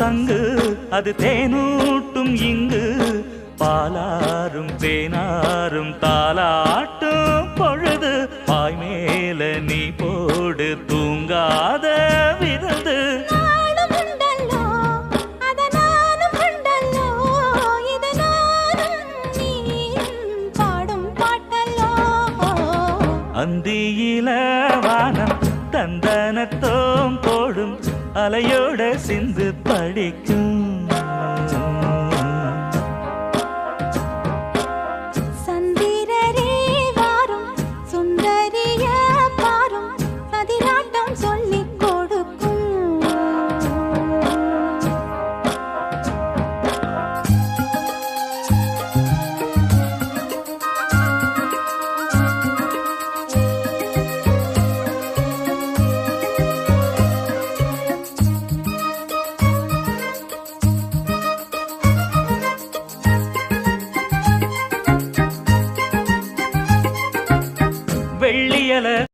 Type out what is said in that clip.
சங்கு அது தேனூட்டும் இங்கு பாலாரும் தேனாரும் தாலாட்டும் பொழுது பாய் மேல நீ போடு தூங்காத விருந்து அந்தியில வானம் தந்தனத்தோம் போடும் அலையோட சிந்து படிக்கும் சந்திரரே வாரும் சுந்தரிய பாரும் சதிராட்டம் சொல்லிக் கொடுக்கும் வெள்ளியல